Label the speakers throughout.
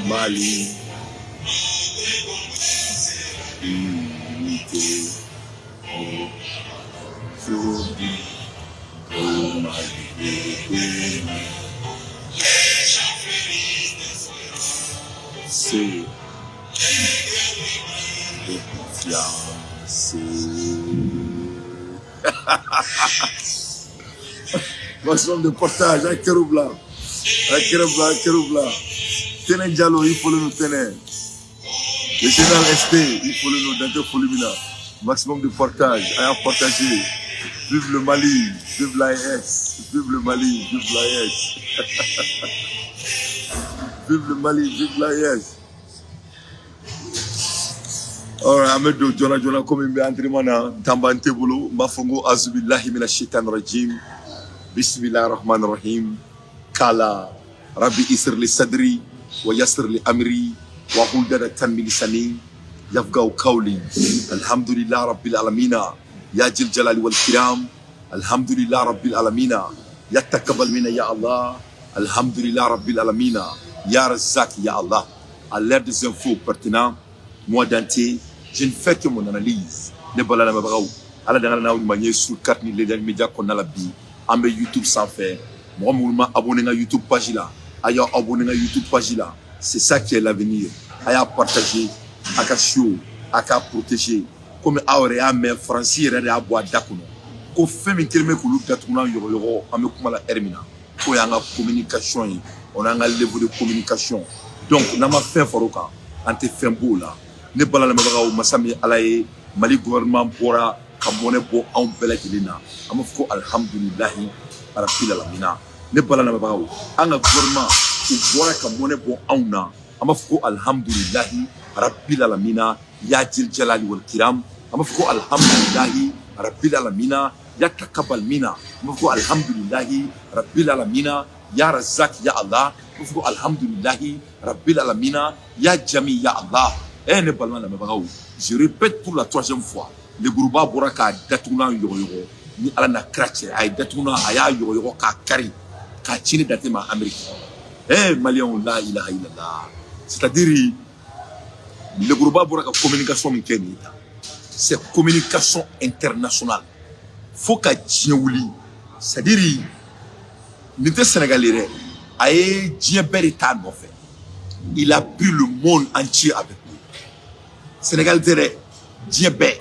Speaker 1: Mali, unité, aujourd'hui, au Mali, c'est de confiance. Maximum de portage, un kéroubla. Un kéroubla. Tenez Diallo, il faut le nous tenir. Le général ST, il faut le nous donner Folumina. Maximum de portage, à partager. Vive le Mali, vive l'AES. Vive le Mali, vive l'AES. Vive le Mali, vive l'AES. Alright, Amedo, Jona, comme il m'a entraîné dans Tambante Boulou, Mafongo Azubillahi Mina Shaitan Rajim, Bismillah Rahman Rahim, Kala, Rabbi Isr li Sadri, wa Yasr li Amri, wa Huldada Tanmi Lisani, Yafgao Kauli, Alhamdulillah Rabbil Alamina, Ya Jil Jalali wal Kiram, Alhamdulillah Rabbil Alamina, Ya Takabal Mina Ya Allah, Alhamdulillah Rabbil Alamina, Ya Razak Ya Allah. À l'ère des infos pertinentes, moi d'entier, je ne fais que mon analyse. Ne balana mabrao. Ala dangala na manier sur carte ni les médias qu'on a la bi. Ambe YouTube sans faire. Moi moulma abonné à YouTube page là. Aya abonné à YouTube page là. C'est ça qui est l'avenir. Aya partager, aka show, aka protéger. Comme aure mais français rede aboa dakuno. Ko femi kelme ko lu datuna yoro ame kuma la hermina. Ko ya nga communication yi. On a un niveau de communication. Donc n'a ma fait faroka ante fembo là. Ne balala mabaga masami alaye Mali gouvernement bora kamone bo en bela kilina amafko alhamdulillah rabbil alamin ne balala mabaga anga gouvernement bora kamone bo auna amafko alhamdulillah rabbil alamin ya jil jalali wal kiram amafko alhamdulillah rabbil alamin ya takabal mina amafko alhamdulillah rabbil alamin ya razak ya Allah amafko alhamdulillah rabbil alamin ya jami ya Allah. Je répète pour la troisième fois. Le groupe Boraka Datuna Yoro ni Alana Kratche, Aïe Datuna Aya Yoro Kakari, Kachine Datema Amérique. Eh, Malion la ilaha illallah. C'est-à-dire, le groupe Boraka communication Kenita. C'est communication internationale. Faut qu'à Djiouli. C'est-à-dire, n'était Sénégalais, Aïe Djiberitan en fait. Il a pris le monde entier avec lui. Sénégal tere Djibé.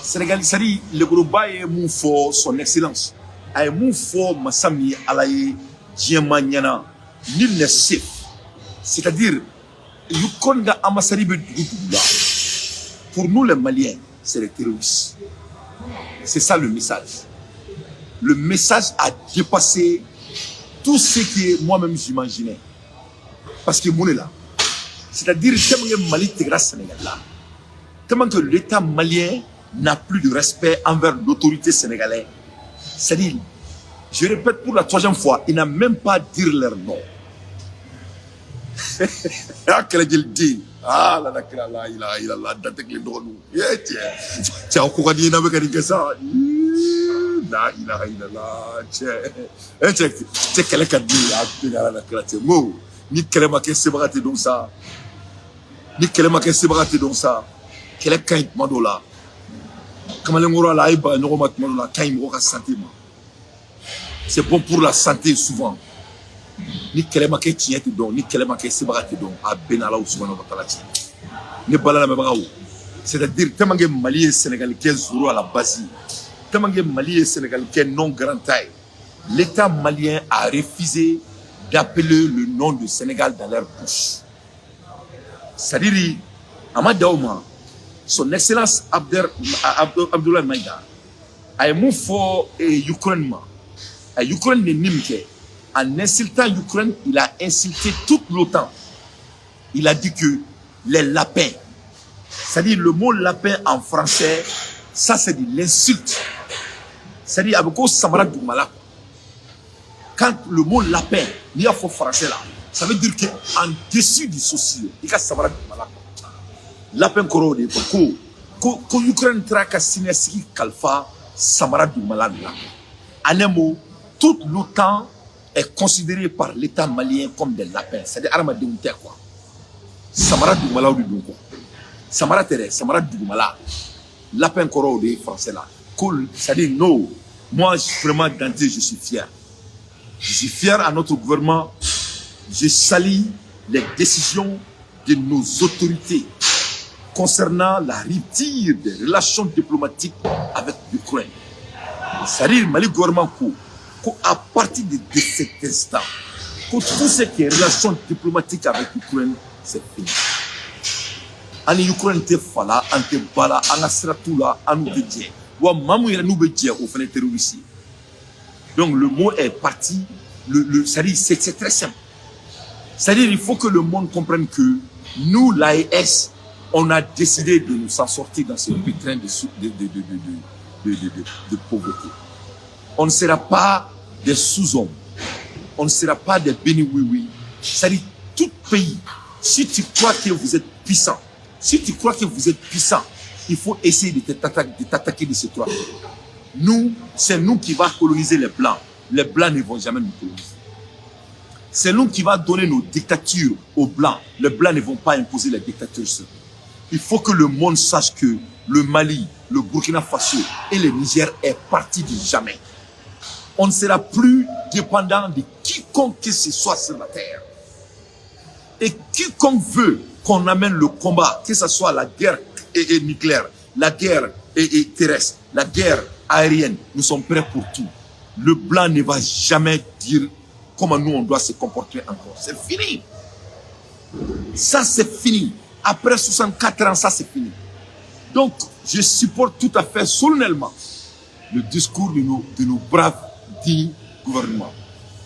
Speaker 1: Sénégal sari le groupe est mon fort son excellence. Ay mon fort Massami Alaye Djemanyana nul ne sait. C'est-à-dire Yukonda Amassari Bedoula. Pour nous les Maliens, c'est les terroristes. C'est ça le message. Le message a dépassé tout ce que moi-même j'imaginais. Parce que mon est là. C'est-à-dire que Mali Tégra Sénégal là. Tellement que l'État malien n'a plus de respect envers l'autorité sénégalaise. C'est-à-dire, je répète pour la troisième fois, il n'a même pas dit leur nom. Ah, quel dit? Ah, la il a daté que les droits nous. Tiens, au courant d'y avoir que ça. La c'est quelqu'un qui a dit à la créature. Ni quel maquet s'est braté donc ça. Ni quel maquet s'est braté donc ça. Quel est le Madola? Comment le là, il va nous remettre Madola quand il me santé. C'est bon pour la santé souvent. Ni quel est maquet tient donc, ni quel est maquet s'est braté donc à Benala ou souvent dans la tête. Ni balala mabrao. C'est-à-dire, tellement que Mali et Sénégal qui est zéro à la base. Tellement que Mali et Sénégal qui est non grand taille. L'État malien a refusé d'appeler le nom du Sénégal dans leur bouche. C'est-à-dire, Amadaouma, son excellence Abdoulaye Maïga, a un fort Ukraine. À Ukraine, en insultant l'Ukraine, il a insulté toute l'OTAN. Il a dit que les lapins, c'est-à-dire le mot lapin en français, ça c'est de l'insulte. C'est-à-dire, avec Samara Doumala, quand le mot lapin, il y a faux français là, ça veut dire qu'en dessus du social, il y a Samara Doumala. Lapin Korode, ko Ukraine traka sinesiki kalfa Samara Doumala. En un mot, toute l'OTAN est considéré par l'État malien comme des lapins. C'est-à-dire armes de quoi. Samara Doumala ou du quoi. Samara Tere, Samara Doumala. Lapin Koro des Français là. Cool. C'est-à-dire, non. Moi, vraiment, d'entrée, je suis fier. Je suis fier à notre gouvernement. Je salue les décisions de nos autorités concernant la rupture des relations diplomatiques avec l'Ukraine. C'est-à-dire, Mali gouvernement, à partir de cet instant, tout ce qui est relations diplomatiques avec l'Ukraine, c'est fini. En Ukraine, te fala, en te bala, en asratula, en nous bédier. Ou mamou nous bédier au fenêtre terroriste. Donc le mot est parti. C'est très simple. C'est-à-dire il faut que le monde comprenne que nous, l'AES, on a décidé de nous en sortir dans ce pétrin de pauvreté. On ne sera pas des sous-hommes. On ne sera pas des béni-oui-oui. C'est-à-dire tout pays, si tu crois que vous êtes puissant, si tu crois que vous êtes puissant, il faut essayer de t'attaquer de ces trois pays. Nous, c'est nous qui va coloniser les Blancs. Les Blancs ne vont jamais nous coloniser. C'est nous qui va donner nos dictatures aux Blancs. Les Blancs ne vont pas imposer les dictatures sur nous. Il faut que le monde sache que le Mali, le Burkina Faso et le Niger est parti de jamais. On ne sera plus dépendant de quiconque que ce soit sur la terre. Et quiconque veut qu'on amène le combat, que ce soit la guerre nucléaire, la guerre terrestre, la guerre aérienne, nous sommes prêts pour tout. Le Blanc ne va jamais dire comment nous on doit se comporter encore. C'est fini. Ça c'est fini. Après 64 ans, ça c'est fini. Donc, je supporte tout à fait solennellement le discours de nos braves dignes gouvernements.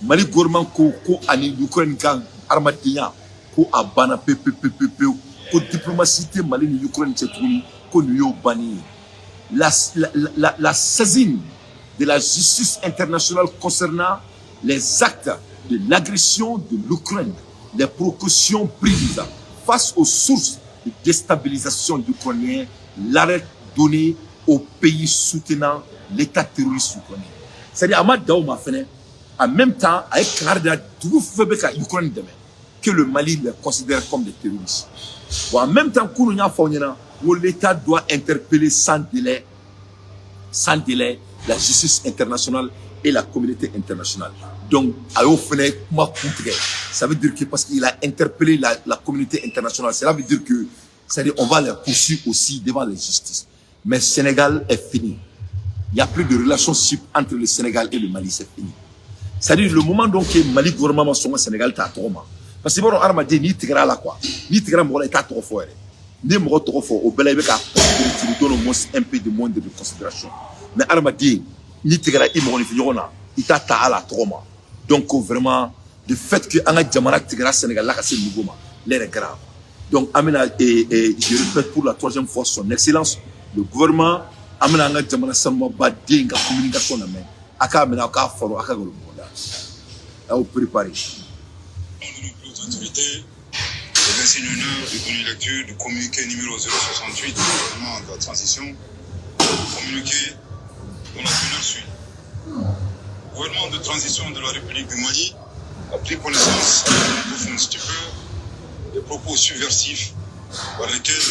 Speaker 1: Mali gouvernement ko ani Ukraine kan armadinya ko abana ko diplomatie Mali ni Ukraine tetouni ko nuyo bani. La saisine de la justice internationale concernant les actes de l'agression de l'Ukraine, les précautions prises face aux sources de déstabilisation ukrainien, l'arrêt donné aux pays soutenant l'État terroriste ukrainien. C'est-à-dire, Ahmad Daouma Fene, en même temps, avec Karda, Ukraine demain, que le Mali les considère comme des terroristes. En même temps, l'État doit interpeller sans délai la justice internationale et la communauté internationale. Donc, ça veut dire que parce qu'il a interpellé la communauté internationale, cela veut dire que, c'est-à-dire, on va les poursuivre aussi devant la justice. Mais le Sénégal est fini. Il n'y a plus de relationship entre le Sénégal et le Mali, c'est fini. C'est-à-dire, le moment donc que le Mali gouvernement son Sénégal t'a trop mal. Parce que bon, Armadi ni tigra là quoi, ni tigra moi l'état trop fort. Ni moi trop fort. Au belay avec tu lui donnes au moins un peu de moins de considération. Mais Armadi ni tigra il m'en est na, il t'a à la trop mal. Donc vraiment, le fait que Anga Djamana tigra Sénégal là c'est nouveau mal, l'air est grave. Donc Amina et je répète pour la troisième fois son excellence, le gouvernement Amina Anga Djamana seulement badé nga communication na main. Aka Amina aka foro aka golo bonda. À vous préparer.
Speaker 2: Autorités, les insigneurs de donner lecture du communiqué numéro 068 du gouvernement de la transition, communiqué dont la teneur suit. Le gouvernement de transition de la République du Mali a pris connaissance avec une profonde stupeur des propos subversifs par lesquels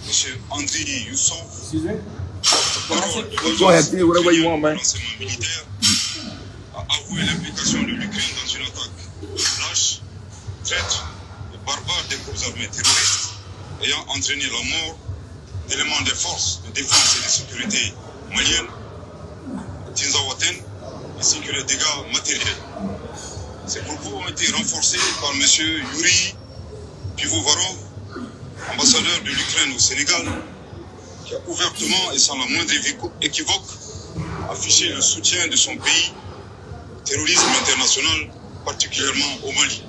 Speaker 2: M. Andriy Youssouf, porte-parole de l'enseignement militaire, a avoué l'implication de l'Ukraine dans une attaque lâche, traite et barbare des groupes armés terroristes ayant entraîné la mort d'éléments des forces de défense et de sécurité maliennes, Tinzawaten, ainsi que les dégâts matériels. Ces propos ont été renforcés par M. Yuri Pivovarov, ambassadeur de l'Ukraine au Sénégal, qui a ouvertement et sans la moindre équivoque affiché le soutien de son pays au terrorisme international, particulièrement au Mali.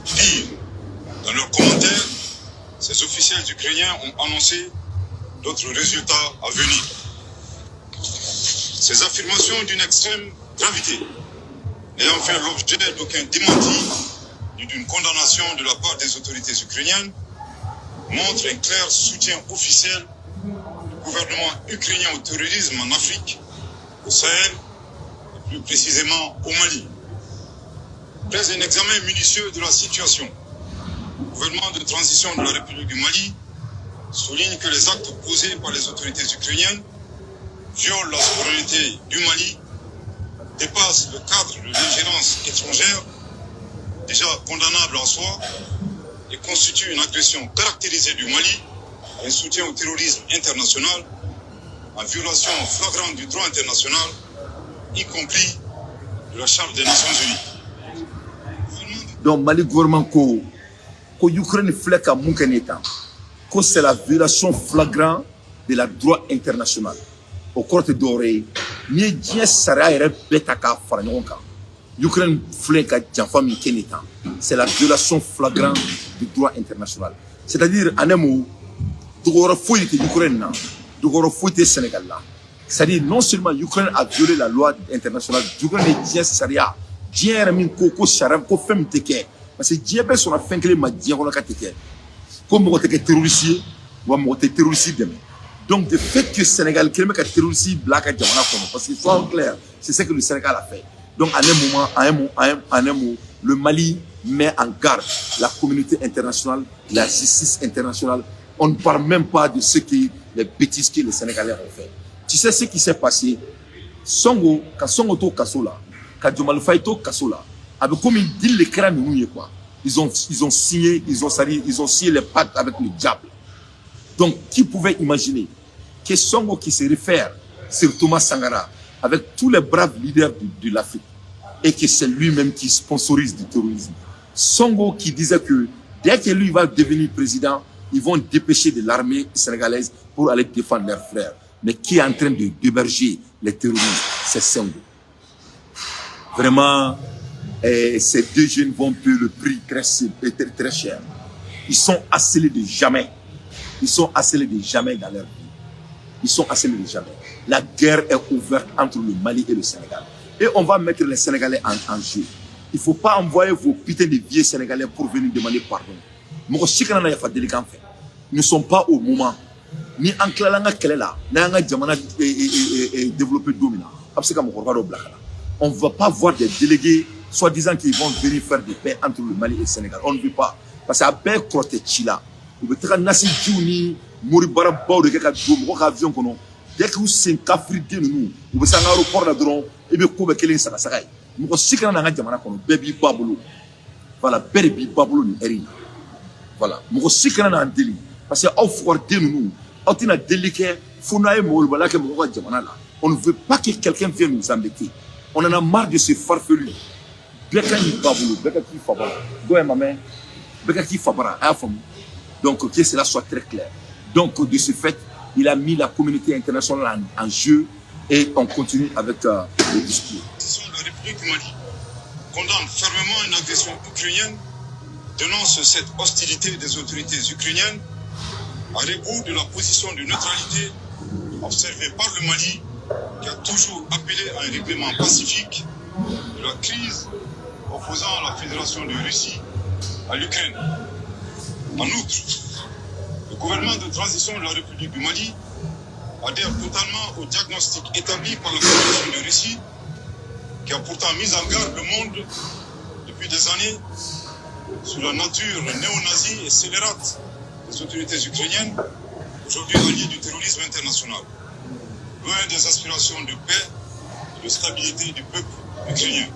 Speaker 2: Pire, dans leurs commentaires, ces officiels ukrainiens ont annoncé d'autres résultats à venir. Ces affirmations d'une extrême gravité, n'ayant fait l'objet d'aucun démenti ni d'une condamnation de la part des autorités ukrainiennes, montrent un clair soutien officiel du gouvernement ukrainien au terrorisme en Afrique, au Sahel et plus précisément au Mali, fait un examen minutieux de la situation. Le gouvernement de transition de la République du Mali souligne que les actes posés par les autorités ukrainiennes violent la souveraineté du Mali, dépassent le cadre de l'ingérence étrangère, déjà condamnable en soi, et constituent une agression caractérisée du Mali, un soutien au terrorisme international, en violation flagrante du droit international, y compris de la Charte des Nations Unies.
Speaker 1: Donc, Mali gouvernement ko Ukraine flèque à Moukeneta, que c'est la violation flagrante de la droit international. Au corte doré, ni Dieu sera betaka faranonka. Ukraine flèque à Janfa Moukeneta. C'est la violation flagrante du droit international. C'est-à-dire, en un mot, Dugora fouille l'Ukraine, Dugora fouille Sénégal là. C'est-à-dire, non seulement l'Ukraine a violé la loi internationale, l'Ukraine est Dieu Saria, Dieu Ramin Koko Sharam, Ko Fem Teke. Parce que Dieu est sur la fin que les Madiens ont Teke. Comme on est terroriste, ou on est terroriste demain. Donc, le fait que le Sénégal, qui est terroriste, black à Djamana, parce qu'il soit clair, c'est ce que le Sénégal a fait. Donc, en un moment, le Mali met en garde la communauté internationale, la justice internationale. On ne parle même pas de ce que les bêtises que les Sénégalais ont fait. Tu sais ce qui s'est passé? Songo, quand Songo to Kasola, quand Djomal Faye to Kasola, avec comme ils disent les crânes, quoi. Ils ont signé les pactes avec le diable. Donc, qui pouvait imaginer que Songo qui se réfère sur Thomas Sankara avec tous les braves leaders de l'Afrique et que c'est lui-même qui sponsorise du terrorisme. Songo qui disait que dès que lui va devenir président, ils vont dépêcher de l'armée sénégalaise pour aller défendre leurs frères. Mais qui est en train de d'héberger les terroristes, c'est Songo. Vraiment, ces deux jeunes vont payer le prix très cher. Ils sont harcelés de jamais. Ils sont harcelés de jamais dans leur vie. Ils sont harcelés de jamais. La guerre est ouverte entre le Mali et le Sénégal. Et on va mettre les Sénégalais en jeu. Il ne faut pas envoyer vos putains de vieux Sénégalais pour venir demander pardon. Ils ne sont pas au moment. Ni en Klalanga Kelela, Nanga Djamana développé Domina. On ne va pas voir des délégués soi-disant qu'ils vont venir faire des paix entre le Mali et le Sénégal. On ne veut pas. Parce que la paix crotte Chila. Vous pouvez dire Nassi Djouni, Mouribara Bao de Kaka Djoum, Roka Avion Kono. Dès que vous êtes Africain, nous, vous pouvez s'en aéroport là dedans et bien Kobe Kelen Sakasai. Nous aussi quand on a Djamana Kono, Baby Babolo. Voilà, Baby Babolo ni Eri. Voilà. Nous aussi quand on a un délit. Parce que au fort de nous, on a un délicat, Founae Moulbala que Mouka Djamana là. On ne veut pas que quelqu'un vienne nous embêter. On en a marre de ce farfelu. Bekani Babolo, Bekaki Fabara. Goye maman, Bekaki Fabara, donc que cela soit très clair. Donc de ce fait, il a mis la communauté internationale en jeu et on continue avec le discours.
Speaker 2: La République du Mali condamne fermement une agression ukrainienne, dénonce cette hostilité des autorités ukrainiennes à rebours de la position de neutralité observée par le Mali, qui a toujours appelé à un règlement pacifique de la crise opposant la Fédération de Russie à l'Ukraine. En outre, le gouvernement de transition de la République du Mali adhère totalement au diagnostic établi par la Fédération de Russie, qui a pourtant mis en garde le monde depuis des années sur la nature néo-nazie et scélérate des autorités ukrainiennes, aujourd'hui alliées du terrorisme international, loin des aspirations de paix et de stabilité du peuple ukrainien.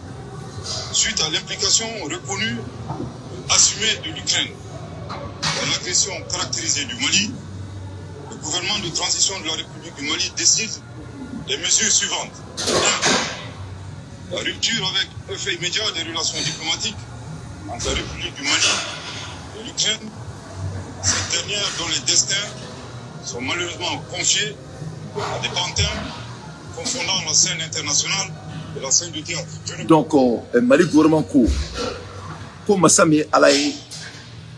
Speaker 2: Suite à l'implication reconnue et assumée de l'Ukraine dans l'agression caractérisée du Mali, le gouvernement de transition de la République du Mali décide les mesures suivantes. 1. La rupture avec effet immédiat des relations diplomatiques entre la République du Mali et l'Ukraine, cette dernière dont les destins sont malheureusement confiés à des pantins confondant la scène internationale et la scène du théâtre.
Speaker 1: Donc, Mali gouvernement ko Massami Alaye,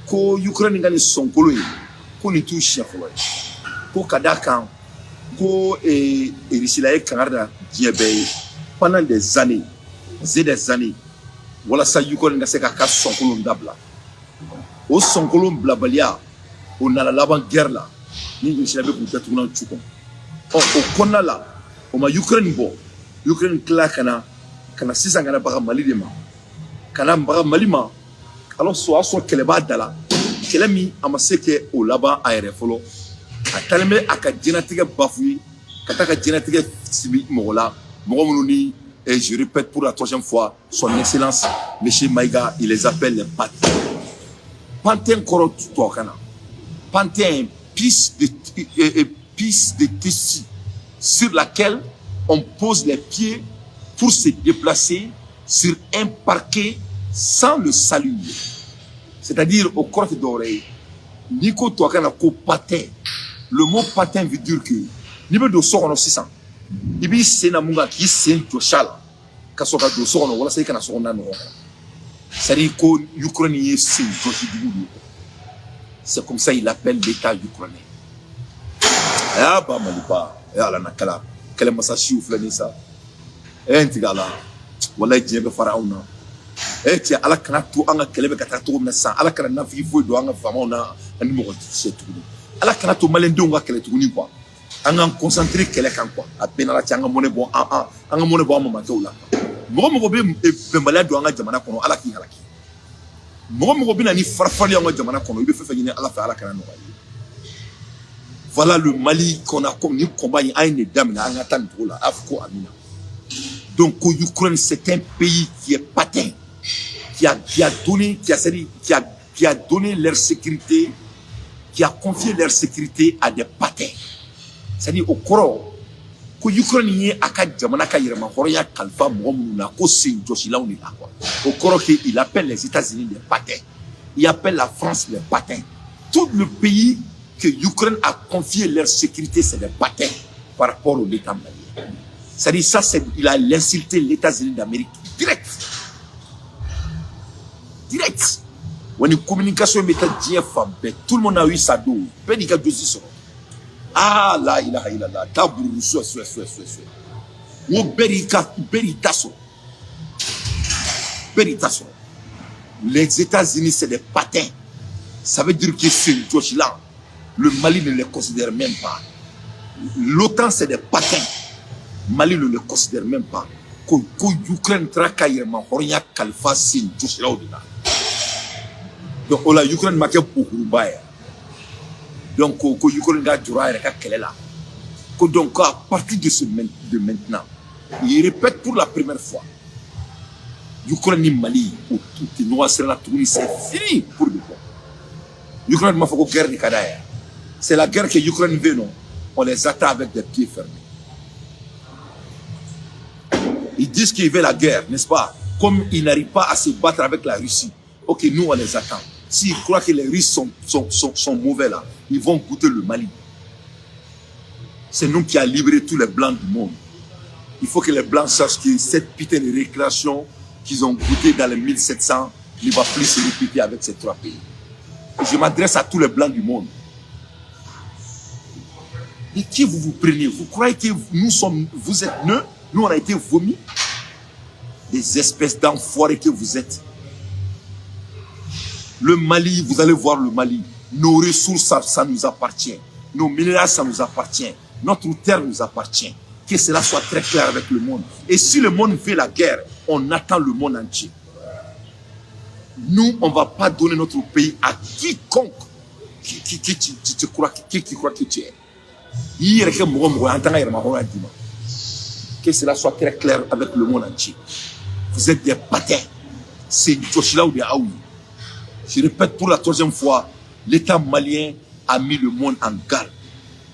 Speaker 1: ko Ukraine ngani sonkolo yi, ko ni tu chef wa, ko Kadakan, ko Erisilaye Kangarda Diébé pendant des années, voilà ça Ukraine nga se ka sonkolo ndabla. O sonkolo blabalia, o na la laban guerre là, ni Erisilaye ko tatuna tchuko. O konna la, o ma Ukraine bo, Ukraine klakana kana sisan kana baga Mali de ma kana baga Mali ma alors soit kɛlɛ b'a da la kɛlɛ min a ma se kɛ o laban a yɛrɛ fɔlɔ a talen bɛ a ka diɲɛlatigɛ bafuye ka taa ka diɲɛlatigɛ sibi mɔgɔ la mɔgɔ minnu ni je répète pour la troisième fois son excellence monsieur Maïga il les appelle les pantins pantin kɔrɔ tubabukan na pantin piste de tissu sur laquelle on pose les pieds pour se déplacer sur un parquet sans le saluer. C'est-à-dire au corps d'oreille. Nico Toakana ko patin. Le mot patin veut dire que niveau de sorono 600. Ibi sena munga ki sen joshala. Kasoka do sorono wala sai kana sorona no. C'est-à-dire ko Ukrainien sen joshi dugu. C'est comme ça il appelle l'État ukrainien. Ah ba maliba. Ya la nakala. Kele masashi ou flani ça. Intigala. Wala djebe faraona. Tia ala kana to anga kelebe kata to mesa ala kana na fi fo do anga fama na ani mo se tugu ala kana to malendo nga kele tugu ni quoi anga concentrer kele kan quoi a pena la tianga mone bon anga mone bon mama to la mo be malado anga jamana kono ala ki halaki mo be na ni farfali anga jamana kono ibe fefe ni ala fa ala kana no voilà le Mali qu'on a comme ni combat a une dame na anga tan to la afko amina donc l'Ukraine c'est un pays qui est patin qui a donné leur sécurité, qui a confié leur sécurité à des patins. C'est-à-dire au Koro, que l'Ukraine a au Koro il appelle les États-Unis les patins. Il appelle la France les patins. Tout le pays que l'Ukraine a confié leur sécurité, c'est des patins par rapport au État malien. C'est-à-dire ça, il a insulté les États-Unis d'Amérique direct. Direct. When une communication met bien femme, tout le monde a eu sa dose. Pédica Josison. Ah là, il a là. Tabourou, soit. Ou Beritasso. Les États-Unis, c'est des patins. Ça veut dire que c'est là. Le Mali ne les considère même pas. L'OTAN, c'est des patins. Mali ne le considère même pas. Que l'Ukraine tracaille ma horia kalfa sin Joshila odina. Donc on la Ukraine marqué pour Roubaïa. Donc que l'Ukraine a duré avec quelle est là. Que donc à partir de maintenant, il répète pour la première fois. L'Ukraine et Mali où tout est noir sur la tournée c'est fini pour le coup. L'Ukraine m'a fait une guerre de Kadaya. C'est la guerre que l'Ukraine veut non. On les attend avec des pieds fermés. Ils disent qu'ils veulent la guerre, n'est-ce pas? Comme ils n'arrivent pas à se battre avec la Russie. Ok, nous on les attend. S'ils croient que les Russes sont mauvais là, ils vont goûter le Mali. C'est nous qui avons libéré tous les Blancs du monde. Il faut que les Blancs sachent que cette putain de récréation qu'ils ont goûté dans les 1700 ne va plus se répéter avec ces trois pays. Et je m'adresse à tous les Blancs du monde. Et qui vous prenez? Vous croyez que vous êtes nœuds? Nous, on a été vomis. Des espèces d'enfoirés que vous êtes. Le Mali, vous allez voir le Mali. Nos ressources, ça nous appartient. Nos minéraux, ça nous appartient. Notre terre nous appartient. Que cela soit très clair avec le monde. Et si le monde fait la guerre, on attend le monde entier. Nous, on ne va pas donner notre pays à quiconque qui croit que tu es. Que cela soit très clair avec le monde entier. Vous êtes des patins. C'est Joshila ou des Aoui. Je répète pour la troisième fois, l'État malien a mis le monde en garde.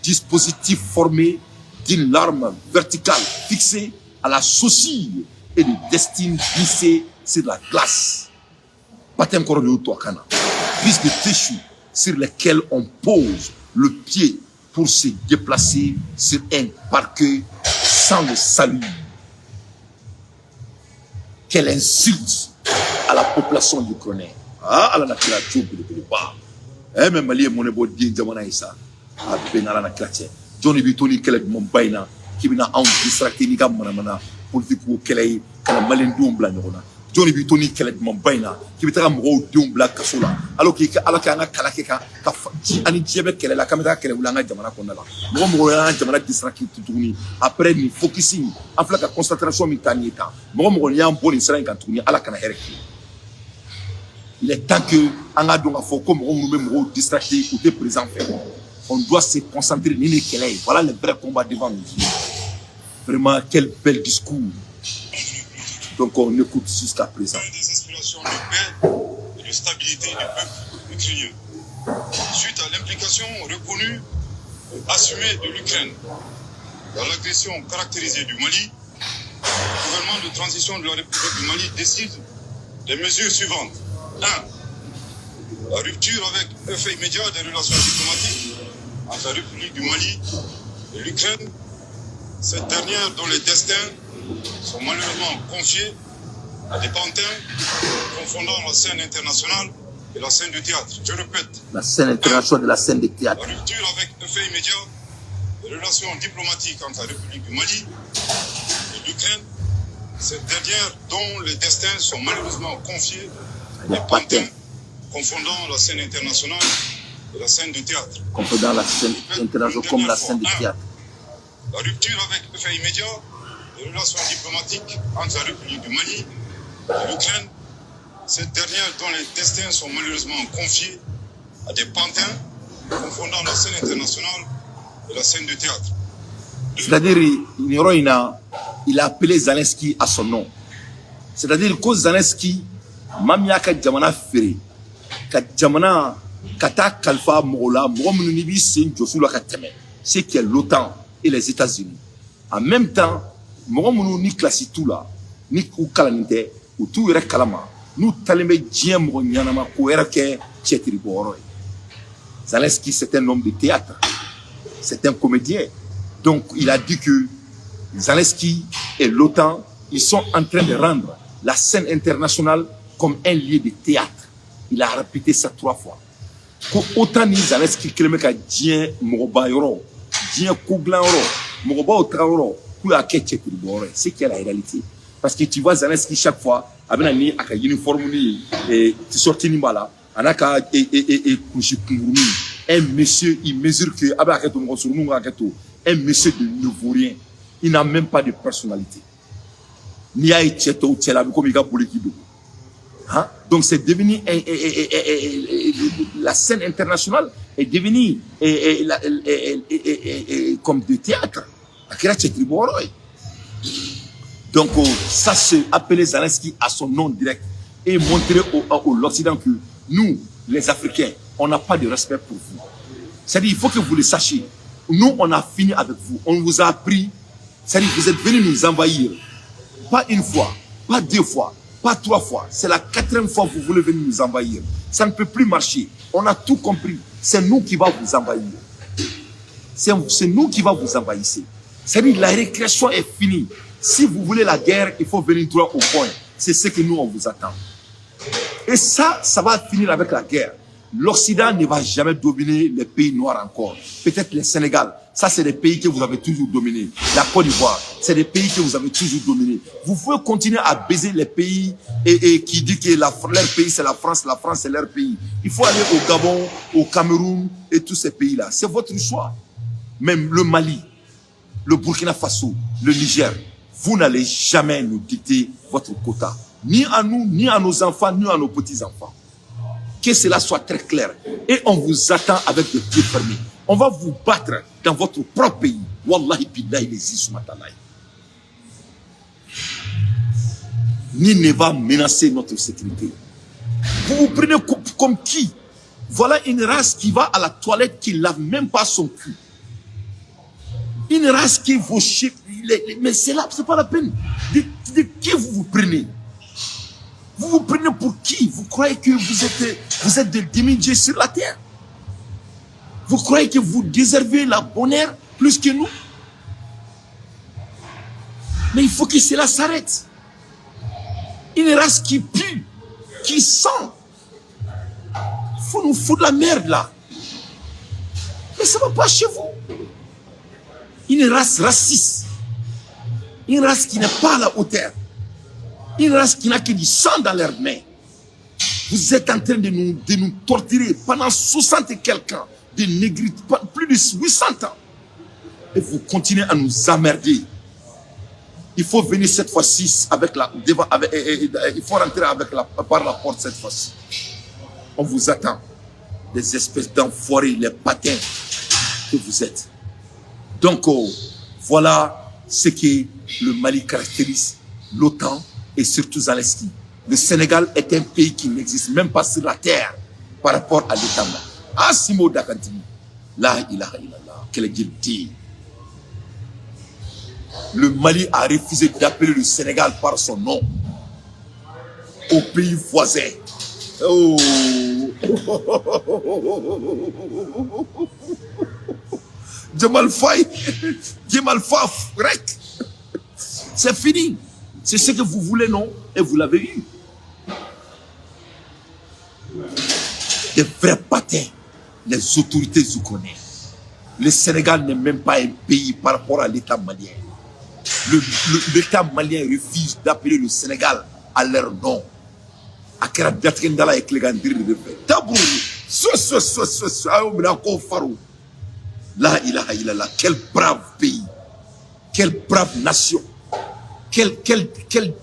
Speaker 1: Dispositif formé d'une larme verticale fixée à la saucille et de destin glissé sur la glace. Patin Korodo Toakana. Piste de tissu sur lesquels on pose le pied pour se déplacer sur un parquet sans le salut. Quelle insulte à la population ukrainienne. Ah, Allah n'a pas la job de pas. Eh, mais Mali est mon ébo din jamana isa. Ah, ben Allah n'a pas la Johnny Bitoni kele mon baina. Qui bina en distracté ni gam mana politique ou kele kala Malien doumbla nyona. Johnny Bitoni kele mon baina. Qui bita mo doumbla kasola. Alors que Allah ka nga kala ka ani diebe kele la kamera kele ulanga jamana kondala mogo ya jamana distract tutuni après ni focusing afla ka concentration mi tanieta mogo ya mboni sera kan tuni ala kana hereki il est temps que anga donga foko mogo distracté ou te présent fait on doit se concentrer ni kele voilà le vrai combat devant nous vraiment quel bel discours donc on écoute jusqu'à présent
Speaker 2: des aspirations de paix et de stabilité du peuple ukrainien suite à l'implication reconnue et assumée de l'Ukraine dans l'agression caractérisée du Mali. Le gouvernement de transition de la République du Mali décide des mesures suivantes. 1. La rupture avec effet immédiat des relations diplomatiques entre la République du Mali et l'Ukraine, cette dernière dont les destins sont malheureusement confiés à des pantins confondant la scène internationale et la scène du théâtre. Je répète.
Speaker 1: La scène internationale de la scène de théâtre.
Speaker 2: La rupture avec effet immédiat des relations diplomatiques entre la République du Mali et l'Ukraine, cette dernière dont les destins sont malheureusement confiés à des pantins confondant la scène internationale et la scène du théâtre.
Speaker 1: Confondant la scène internationale comme la scène du théâtre.
Speaker 2: La rupture avec effet immédiat des relations diplomatiques entre la République du Mali et l'Ukraine, cette dernière dont les destins sont malheureusement confiés à des pantins confondant la scène internationale et la scène du théâtre.
Speaker 1: C'est-à-dire, il a appelé Zelensky à son nom. C'est-à-dire que Zelensky, Mamia Kadjamana Ferry, Kadjamana Kata Kalfa Mola, Mohamed Sin Josula Kateme, c'est que l'OTAN et les États-Unis. En même temps, Mohamed ni classe tout là, ni Koukalanite, ou tout est Kalama. Nous talons bien Mounianama pour que Tchétri Boroy. Zelensky, c'est un homme de théâtre. C'est un comédien. Donc, il a dit que Zelensky et l'OTAN, ils sont en train de rendre la scène internationale comme un lieu de théâtre. Il a répété ça 3 fois. Autant ni Zelensky qui le Dien Mogoba Yoro, Dien Kouglan Yoro, Mogoba Otraoro, pour à Tchétri Boroy. C'est qui est la réalité. Parce que tu vois Zelensky chaque fois, avec un uniforme, et tu sortis Nimbala, un monsieur, il mesure que, un monsieur ne vaut rien. Il n'a même pas de personnalité. Ni a été comme il a donc c'est devenu la scène internationale est devenue comme de théâtre. Donc, ça se appeler Zelensky à son nom direct et montrer au l'Occident que nous, les Africains, on n'a pas de respect pour vous. C'est-à-dire, il faut que vous le sachiez. Nous, on a fini avec vous. On vous a appris. C'est-à-dire, vous êtes venus nous envahir. Pas une fois, pas 2 fois, pas 3 fois. C'est la 4e fois que vous voulez venir nous envahir. Ça ne peut plus marcher. On a tout compris. C'est nous qui va vous envahir. C'est nous qui va vous envahir. C'est-à-dire, la récréation est finie. Si vous voulez la guerre, il faut venir droit au point. C'est ce que nous, on vous attend. Et ça va finir avec la guerre. L'Occident ne va jamais dominer les pays noirs encore. Peut-être le Sénégal. Ça, c'est des pays que vous avez toujours dominés. La Côte d'Ivoire, c'est des pays que vous avez toujours dominés. Vous pouvez continuer à baiser les pays et qui dit que leur pays, c'est la France c'est leur pays. Il faut aller au Gabon, au Cameroun et tous ces pays-là. C'est votre choix. Même le Mali, le Burkina Faso, le Niger. Vous n'allez jamais nous dicter votre quota. Ni à nous, ni à nos enfants, ni à nos petits-enfants. Que cela soit très clair. Et on vous attend avec des pieds fermés. On va vous battre dans votre propre pays. Wallahi billahi les ismatalai. Ni ne va menacer notre sécurité. Vous vous prenez comme qui? Voilà une race qui va à la toilette, qui ne lave même pas son cul. Une race qui vous chie. Mais c'est là, c'est pas la peine. De qui vous vous prenez? Vous vous prenez pour qui? Vous croyez que vous êtes des demi-dieux sur la terre? Vous croyez que vous déservez la bonheur plus que nous? Mais il faut que cela s'arrête. Une race qui pue, qui sent. Il faut nous foutre la merde là. Mais ça ne va pas chez vous. Une race raciste. Une race qui n'est pas à la hauteur. Une race qui n'a que du sang dans leurs mains. Vous êtes en train de nous torturer pendant 60 et quelques ans, de négritude, plus de 800 ans. Et vous continuez à nous emmerder. Il faut venir cette fois-ci avec il faut rentrer par la porte cette fois-ci. On vous attend. Les espèces d'enfoirés, les patins que vous êtes. Donc, voilà ce que le Mali caractérise, l'OTAN et surtout Zelensky. Le Sénégal est un pays qui n'existe même pas sur la terre par rapport à l'État. Ah, Simo Dakantini. La ilaha illallah. Quel est dit? Le Mali a refusé d'appeler le Sénégal par son nom au pays voisin. Oh. Djemal Faye, c'est fini. C'est ce que vous voulez, non? Et vous l'avez eu. Des vrais patins, les autorités vous connaissent. Le Sénégal n'est même pas un pays par rapport à l'État malien. L'État malien refuse d'appeler le Sénégal à leur nom. Akera Datkendala et Klegandir de fait. Tabou, La ilaha illallah, quel brave pays, quelle brave nation, quel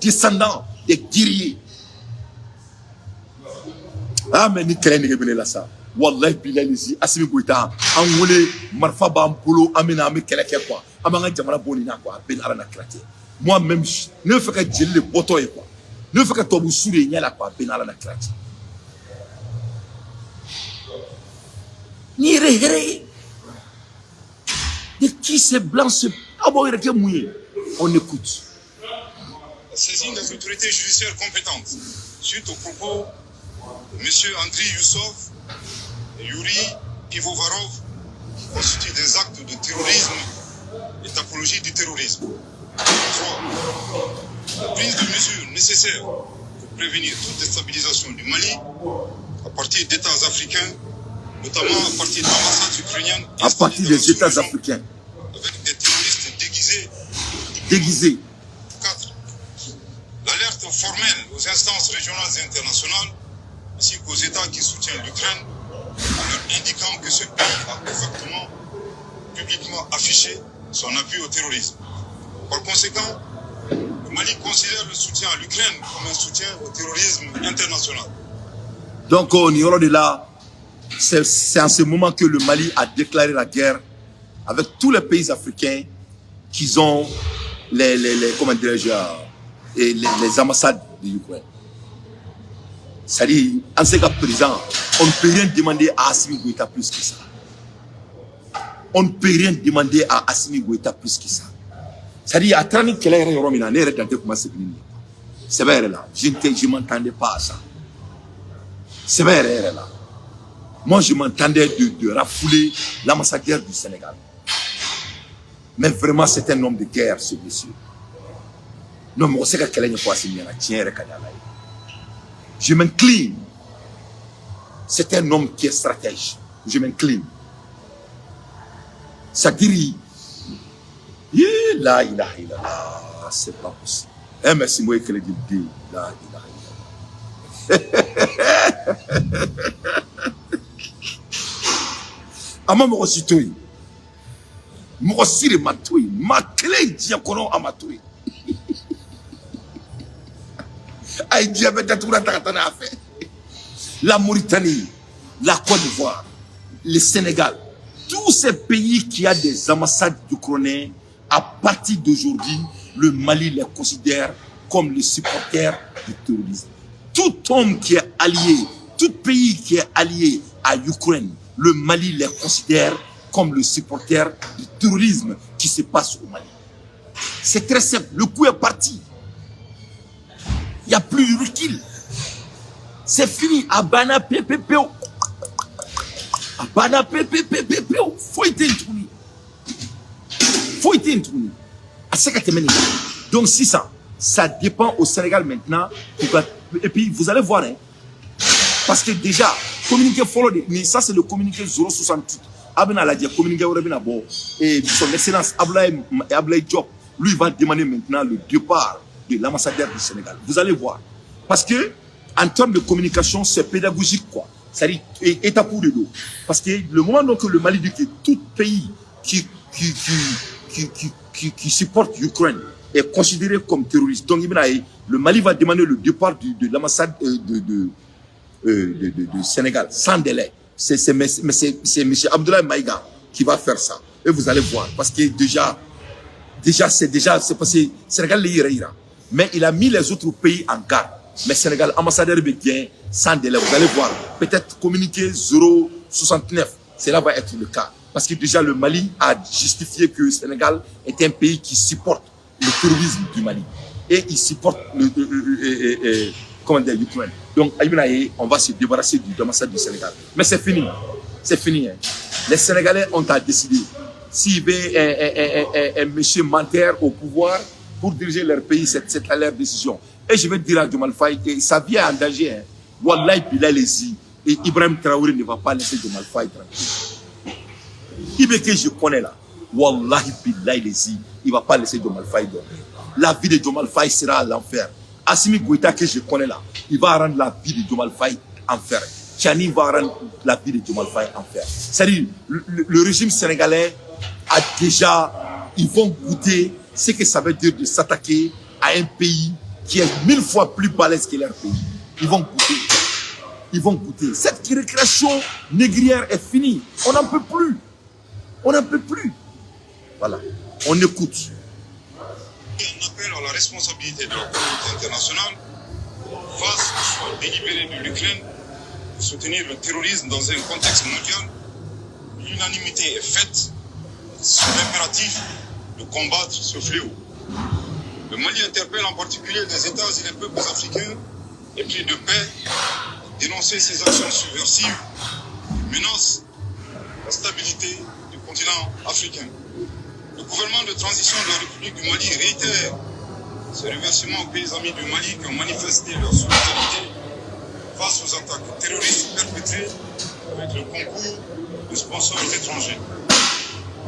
Speaker 1: descendant des guerriers. Ah, mais ni kelen ni bene la sa. Wallahi billahi si Assimi Goïta an wole marfa ba polo amina ami kele ke quoi. Amanga jamana boni na quoi, ben ala na krate. Moi même ne fais que jeli le boto e quoi. Ne fais que tobu sure nya la quoi, ben ala na krate. Ni rehere. De qui ces blancs se on écoute.
Speaker 2: Saisine des autorités judiciaires compétentes suite aux propos de M. Andriy Youssov et Yuri Pivovarov qui constituent des actes de terrorisme et d'apologie du terrorisme. 3. La prise de mesures nécessaires pour prévenir toute déstabilisation du Mali à partir d'États africains, notamment à partir d'ambassades ukrainiennes.
Speaker 1: À partir des États africains.
Speaker 2: Avec des terroristes
Speaker 1: déguisés.
Speaker 2: 4. L'alerte formelle aux instances régionales et internationales, ainsi qu'aux États qui soutiennent l'Ukraine, en leur indiquant que ce pays a ouvertement, publiquement affiché son appui au terrorisme. Par conséquent, le Mali considère le soutien à l'Ukraine comme un soutien au terrorisme international.
Speaker 1: Donc, au niveau de là, c'est en ce moment que le Mali a déclaré la guerre avec tous les pays africains qui ont comment dirais-je, les ambassades de l'Ukraine. C'est-à-dire, en ce cas présent, on ne peut rien demander à Assimi Goïta plus que ça. On ne peut rien demander à Assimi Goïta plus que ça. C'est-à-dire, à travers quel est le Romina, c'est vrai là. Je ne m'entendais pas à ça. C'est vrai là. Moi, je m'entendais de rafouler l'ambassadeur du Sénégal. Mais vraiment, c'est un homme de guerre, ce monsieur. Non, mais on sait que je m'incline. C'est un homme qui est stratège. Je m'incline. Ça dit, là, c'est pas possible. Eh, merci, moi, que le dit, là, ama mɔgɔ si to yen mɔgɔ si de ma to yen ma kelen diɲɛ kɔnɔ a ma to yen a ye diɲɛ bɛɛ datugu ta ka taa n'a fɛ la Mauritanie, la Côte d'Ivoire, le Sénégal, tous ces pays qui ont des ambassades ukrainiennes, à partir d'aujourd'hui, le Mali les considère comme les supporters du terrorisme. Tout homme qui est allié, tout pays qui est allié à l'Ukraine, le Mali les considère comme le supporter du terrorisme qui se passe au Mali. C'est très simple, le coup est parti. Il n'y a plus de recul. C'est fini. Abana PPP. Abana PPP. Faut être introuni. Faut être introuni. Donc si ça dépend au Sénégal maintenant. Et puis vous allez voir, hein, parce que déjà, communiqué follow, ça c'est le communiqué 068. Abena l'a dit, communiqué Orebina Bo, et son excellence Ablaye Diop, lui va demander maintenant le départ de l'ambassadeur du Sénégal. Vous allez voir. Parce que En termes de communication, c'est pédagogique, quoi. C'est-à-dire, étape pour les deux. Parce que le moment donc que le Mali dit que tout pays qui supporte l'Ukraine est considéré comme terroriste. Donc, le Mali va demander le départ de l'ambassade de Sénégal, sans délai. C'est M. Abdoulaye Maïga qui va faire ça. Et vous allez voir. Parce que c'est passé. Sénégal ira. Mais il a mis les autres pays en garde. Mais Sénégal, ambassadeur bien, sans délai. Vous allez voir. Peut-être communiqué 0,69. Cela va être le cas. Parce que déjà, le Mali a justifié que le Sénégal est un pays qui supporte le terrorisme du Mali. Et il supporte l'Ukraine. Donc, on va se débarrasser de l'ambassade du Sénégal. Mais c'est fini. C'est fini. Hein. Les Sénégalais ont à décider s'il veut un monsieur menteur au pouvoir pour diriger leur pays, c'est à leur décision. Et je vais dire à Diomaye Faye que sa vie est en danger. Hein. Wallahi Bilal Lezi et Ibrahim Traoré ne va pas laisser Diomaye Faye tranquille. Ibe que je connais là, Wallahi Bilal Lezi, il ne va pas laisser Diomaye Faye dormir. La vie de Diomaye Faye sera à l'enfer. Assimi Goïta que je connais là, il va rendre la vie de Diomaye Faye enfer. Tchani va rendre la vie de Diomaye Faye enfer. C'est-à-dire, le régime sénégalais a déjà, ils vont goûter ce que ça veut dire de s'attaquer à un pays qui est 1000 fois plus balèze que leur pays. Ils vont goûter. Ils vont goûter. Cette récréation négrière est finie. On n'en peut plus. On n'en peut plus. Voilà. On écoute.
Speaker 2: Un appel à la responsabilité de la communauté internationale face au choix délibéré de l'Ukraine de soutenir le terrorisme dans un contexte mondial. L'unanimité est faite sur l'impératif de combattre ce fléau. Le Mali interpelle en particulier les États et les peuples africains épris de paix, dénoncer ces actions subversives qui menacent la stabilité du continent africain. Le gouvernement de transition de la République du Mali réitère ses remerciements aux pays amis du Mali qui ont manifesté leur solidarité face aux attaques terroristes perpétrées avec le concours de sponsors étrangers.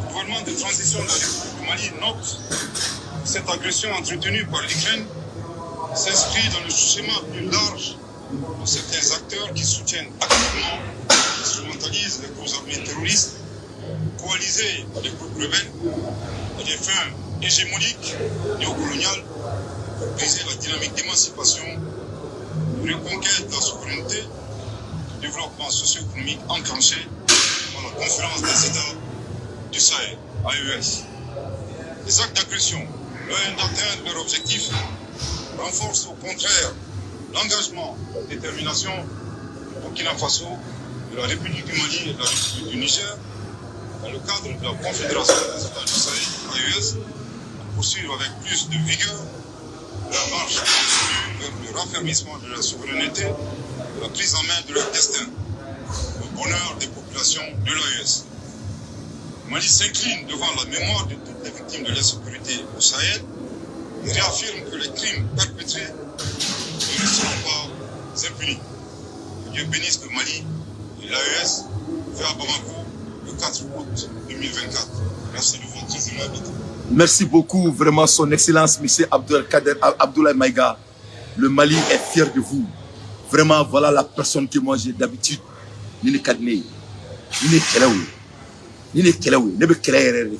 Speaker 2: Le gouvernement de transition de la République du Mali note que cette agression entretenue par l'Ukraine s'inscrit dans le schéma plus large de certains acteurs qui soutiennent activement, instrumentalisent les groupes armés terroristes, coalisés par les groupes rebelles à des fins hégémoniques, néocoloniales, pour briser la dynamique d'émancipation, de reconquête de la souveraineté, du développement socio-économique enclenché par la conférence des États du Sahel, AES. Les actes d'agression, loin d'atteindre leur objectif, renforcent au contraire l'engagement et la détermination du Burkina Faso, de la République du Mali et de la République du Niger, dans le cadre de la Confédération des États du Sahel, AES, à poursuivre avec plus de vigueur la marche vers le raffermissement de la souveraineté, de la prise en main de leur destin, le bonheur des populations de l'AES. Le Mali s'incline devant la mémoire de toutes les victimes de l'insécurité au Sahel et réaffirme que les crimes perpétrés ne resteront pas impunis. Que Dieu bénisse le Mali et l'AES fait à Bamako le 4 août 2024. Merci de votre aimabilité.
Speaker 1: Merci beaucoup, vraiment, son Excellence, M. Abdoulaye Maïga. Le Mali est fier de vous. Vraiment, voilà la personne que moi j'ai d'habitude. Nini Kadne, Nini Kelaoui, Nini Kelaoui, Nebe Kelaoui,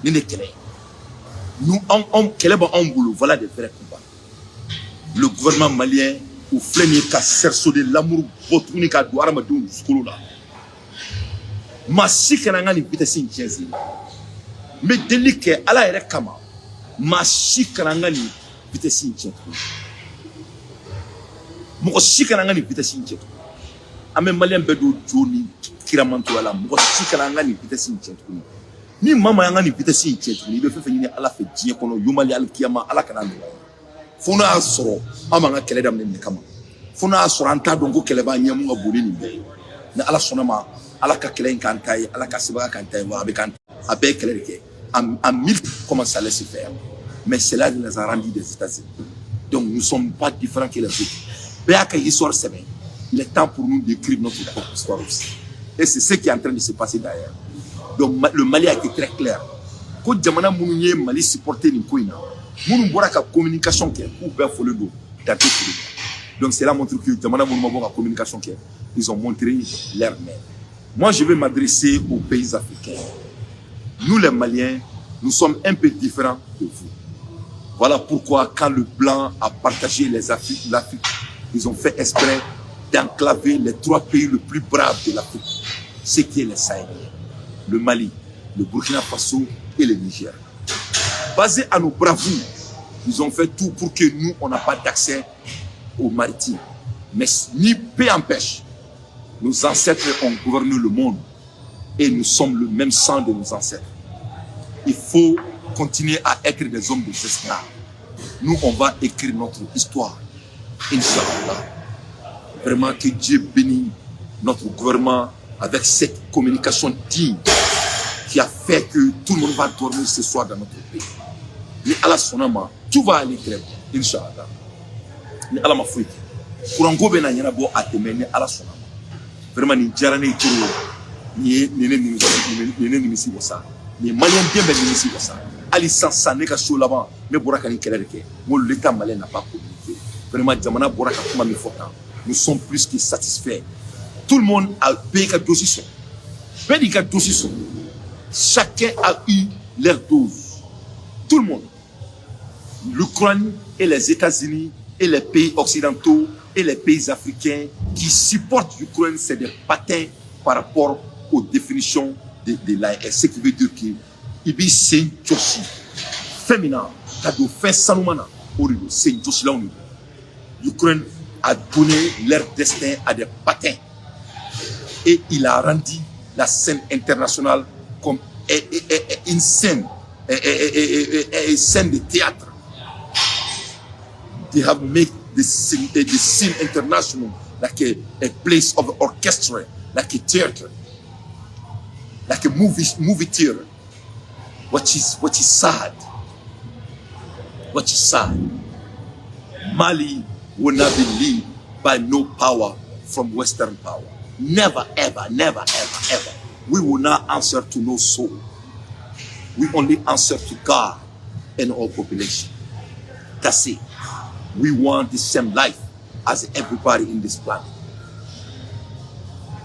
Speaker 1: Nini Kelaoui. Nous, on boulot, voilà des vrais combats. Le gouvernement malien, ou flénier qu'à cerceau de l'amour, votre unique à douar madoun, ce là. Ma si kananga ni vitesse in chenzi. Mais délicat, à la rekama, ma si kananga ni vitesse in chenzi. Mo si kananga ni vitesse in chenzi. Ame malien bedo joni kiramanto ala, mo si kananga ni vitesse in chenzi. Ni mama yanga ni vitesse in chenzi. Ni be fe ni ala fe diye kono yumali al kiyama ala kananga. Fona asoro amanga kele dam ne kama. Fona asoro anta dongo kele ba nyamu ngabuli ni be. Na ala sonama ala ka kele kantai ala ka siba kantai wa be kan abe kele ke en mille comment ça allait se faire. Mais cela les a rendus des États-Unis. Donc nous ne sommes pas différents que les autres. Béaka histoire c'est bien. Il est temps pour nous d'écrire notre propre histoire aussi. Et c'est ce qui est en train de se passer d'ailleurs. Donc le Mali a été très clair. Quand Djamana Mounouye Mali supporter Nikoina, nous n'avons pas de communication qui est pour faire le dos. Donc cela montre que la communication, ils ont montré leur main. Moi, je vais m'adresser aux pays africains. Nous, les Maliens, nous sommes un peu différents de vous. Voilà pourquoi, quand le Blanc a partagé l'Afrique, ils ont fait exprès d'enclaver les 3 pays les plus braves de l'Afrique, ce qui est les Sahéliens, le Mali, le Burkina Faso et le Niger. Basé à nos bravoures, ils ont fait tout pour que nous, on n'a pas d'accès aux maritimes. Mais ni peu empêche, nos ancêtres ont gouverné le monde et nous sommes le même sang de nos ancêtres. Il faut continuer à être des hommes de gestion. Nous, on va écrire notre histoire. Inch'Allah. Vraiment que Dieu bénisse notre gouvernement avec cette communication digne qui a fait que tout le monde va dormir ce soir dans notre pays. Mais Allah sonama, tout va aller très bien. Inch'Allah. Mais Allah m'a fouillé. Pour un gobe na yana bo atemene Allah sonama. Vraiment ni jarane ituro ni nimisi wasa. Ni malien bien ben nimisi wasa. Ali sansa ne ka show là-bas, mais boraka ni keleke. Mo l'état malien n'a pas communiqué. Vraiment jamana boraka kuma mi fotan. Nous sommes plus que satisfaits. Tout le monde a payé qu'à dossier. Payé qu'à dossier. Chacun a eu leur dose. Tout le monde. L'Ukraine et les États-Unis et les pays occidentaux et les pays africains qui supportent l'Ukraine, c'est des patins par rapport aux définitions de l'AES. Ce qui veut dire que Ibi c'est Joshi féminin, cadeau fait Sanoumana, Orido, c'est Joshi là. L'Ukraine a donné leur destin à des patins et il a rendu la scène internationale comme une scène, une scène de théâtre. They have made the scene international like a place of orchestra, like a theater, like a movie theater. What is sad? What is sad? Mali will not be led by no power from Western power. Never, ever, never, ever, ever. We will not answer to no soul. We only answer to God and our population. That's it. We want the same life as everybody in this planet.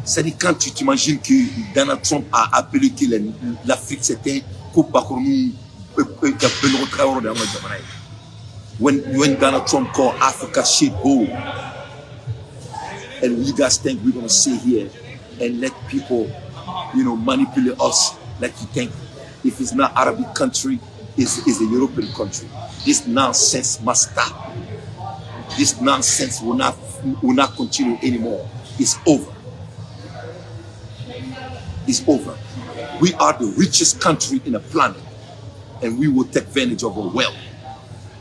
Speaker 1: C'est-à-dire quand tu t'imagines que Donald Trump a appelé que l'Afrique c'était when Donald Trump called Africa shithole, and we guys think we're gonna sit here and let people, manipulate us like you think. If it's not Arabic country, it's a European country. This nonsense must stop. This nonsense will not continue anymore. It's over. It's over. We are the richest country in the planet, and we will take advantage of our wealth.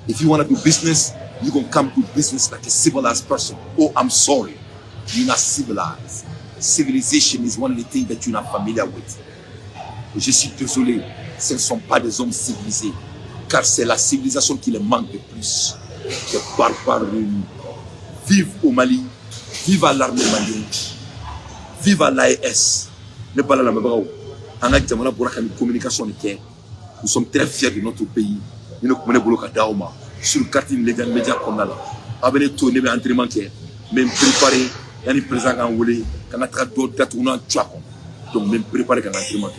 Speaker 1: If you want to do business, you're going to come to business like a civilized person. Oh, I'm sorry. You're not civilized. Civilization is one of the things that you're not familiar with. Je suis désolé, ce ne sont pas des hommes civilisés, car c'est la civilisation qui les manque de plus. Les barbares vivent au Mali, vivent à l'armée malienne, vivent à l'AES. Ne pas la même communication. Nous sommes très fiers de notre pays. Nous sommes sur le quartier légal média comme là. Avec tourner mais entraînement même préparer, il y a des présents en volée, quand on a d'autres dates on a tué. Donc même préparer quand entraînement.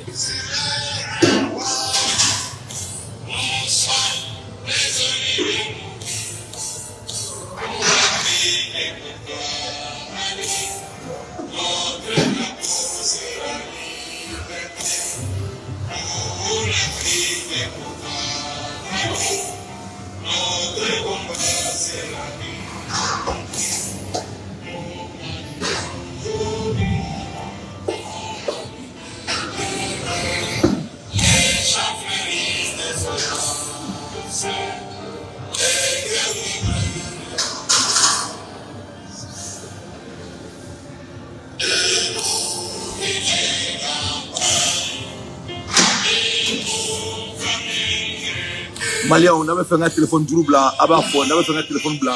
Speaker 1: Malien, on avait fait un téléphone blanc, on avait fait un téléphone blanc.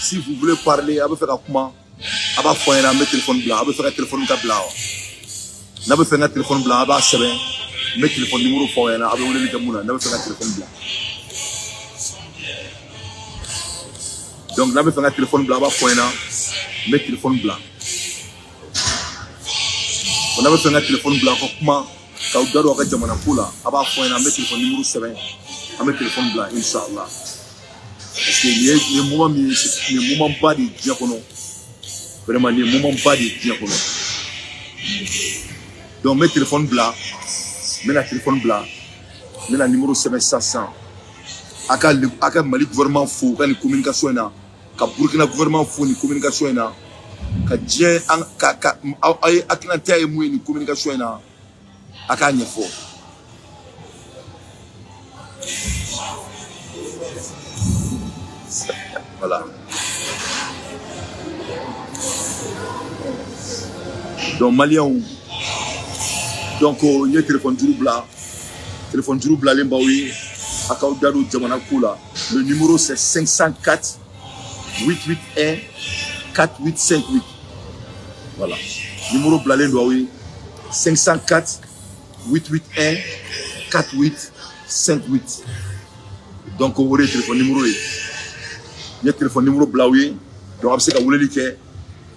Speaker 1: Si vous voulez parler, on avait fait un comment? On avait fait un téléphone blanc, on avait fait un téléphone blanc. On avait fait un téléphone blanc, on avait fait un téléphone numéro fort, on avait fait un téléphone blanc. Donc, là, je fais un téléphone blanc, je mets téléphone blanc. On a fait un téléphone blanc, comment quand vous avez un téléphone blanc, on va faire un téléphone numéro 7, un téléphone blanc, Inch'Allah. Parce que les moments bas de diacono, vraiment les moments bas de diacono. Donc, mes téléphones blancs, mets le téléphone blanc, mets le numéro 7500. Aka Mali gouvernement fou, quand une communication est là, quand Burkina gouvernement fou, une communication est là, quand Dien, Atlantique et moi, une communication est là, Aka n'y est fort. Voilà. Donc, Malien, donc, il y a téléphone du blanc, l'embaoui, à Kaudado Djamanakoula. Le numéro c'est 504 881 4858. Voilà. Numéro blanc l'embaoui, 504 881 4858. Donc, on voit le téléphone numéro. Il y a téléphone numéro blanc, donc, c'est que vous voulez dire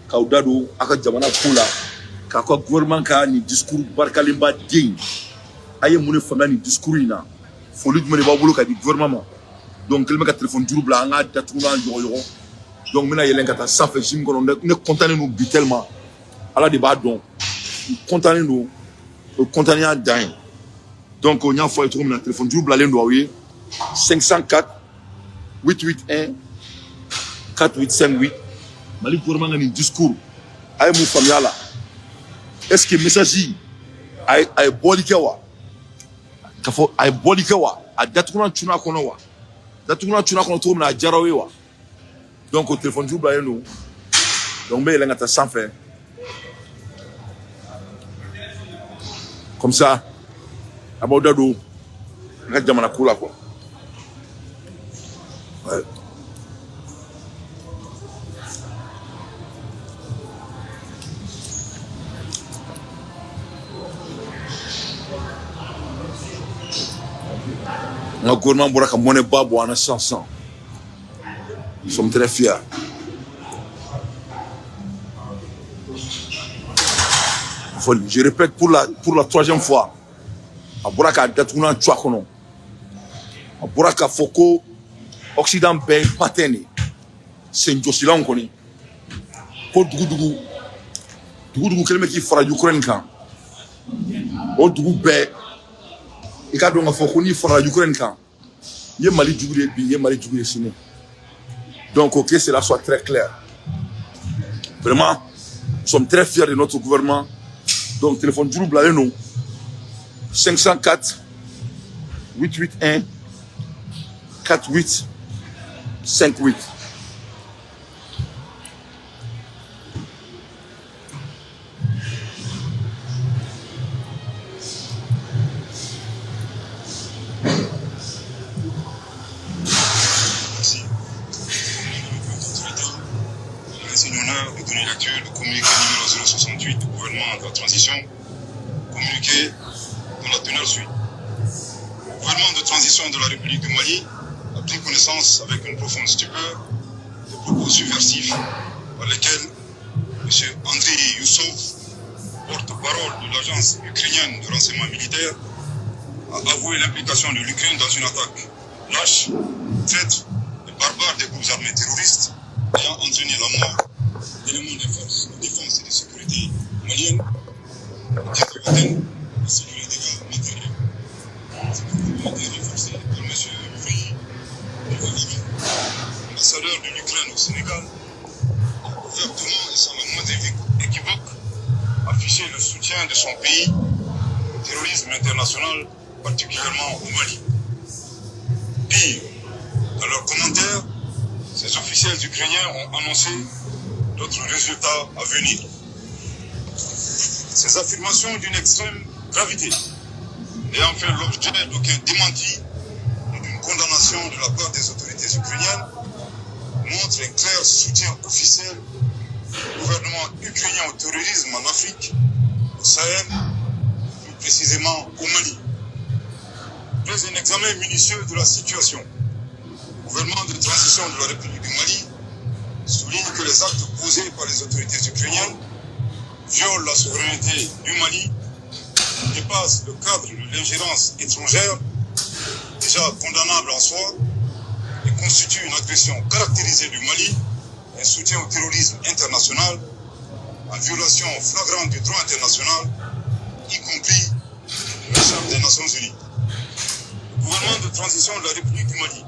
Speaker 1: Kaudado, à Djamanakoula. Quand le gouvernement a un discours barkalimba digne, il y a un discours il faut lui demander du gouvernement. Donc, il y a un téléphone du blanc, donc maintenant il y a un ça fait jim qu'on est content de nous tellement. Alors débat donc, content de nous, content de dingue. Donc on a fait un téléphone du blanc, 504 881 4858. Mais le gouvernement a un discours, il y a un famille. Est-ce que le message est bolikawa? Kafo est bolikawa? A datuna tuna konowa? Datuna tuna kono tout na jarawewa? Donc au téléphone du blanc nous. Donc mais il y a sans faire. Comme ça, à Baudadou, on a déjà mal à couler quoi. Ouais. Le gouvernement a monnaie babo en 500. Nous sommes très fiers. Je répète pour la troisième fois. A Buraka Datuna Tchakono. A Buraka Foko Occident Bay Pateni. C'est une jossilan koni. Pour Dougou Kelme qui fera Ukraine quand. Au Dougou Bay. Et quand on a fait qu'on y fera l'Ukraine quand il y a Mali du Goulet, il y a Mali du Goulet Siné. Donc, ok, cela soit très clair. Vraiment, nous sommes très fiers de notre gouvernement. Donc, téléphone du Blanc, nous 504 881 4858.
Speaker 2: De la transition, communiqué dans la teneur suite. Le gouvernement de transition de la République du Mali a pris connaissance avec une profonde stupeur des propos subversifs par lesquels M. Andriy Youssov, porte-parole de l'agence ukrainienne de renseignement militaire, a avoué l'implication de l'Ukraine dans une attaque lâche, traître et barbare des groupes armés terroristes ayant entraîné la mort d'éléments des forces de défense et de sécurité maliennes, ainsi que les dégâts matériels. Cette opinion a été renforcée par M. Yuri Ivanov, ambassadeur de l'Ukraine au Sénégal, a ouvertement et sans la moindre équivoque affiché le soutien de son pays au terrorisme international, particulièrement au Mali. Pire, dans leurs commentaires, ces officiels ukrainiens ont annoncé d'autres résultats à venir. Ces affirmations d'une extrême gravité, ayant fait l'objet d'aucun démenti et d'une condamnation de la part des autorités ukrainiennes, montrent un clair soutien officiel du gouvernement ukrainien au terrorisme en Afrique, au Sahel, plus précisément au Mali. Après un examen minutieux de la situation, le gouvernement de transition de la République du Mali souligne que les actes posés par les autorités ukrainiennes violent la souveraineté du Mali, dépassent le cadre de l'ingérence étrangère, déjà condamnable en soi, et constituent une agression caractérisée du Mali, un soutien au terrorisme international, en violation flagrante du droit international, y compris la Charte des Nations Unies. Le gouvernement de transition de la République du Mali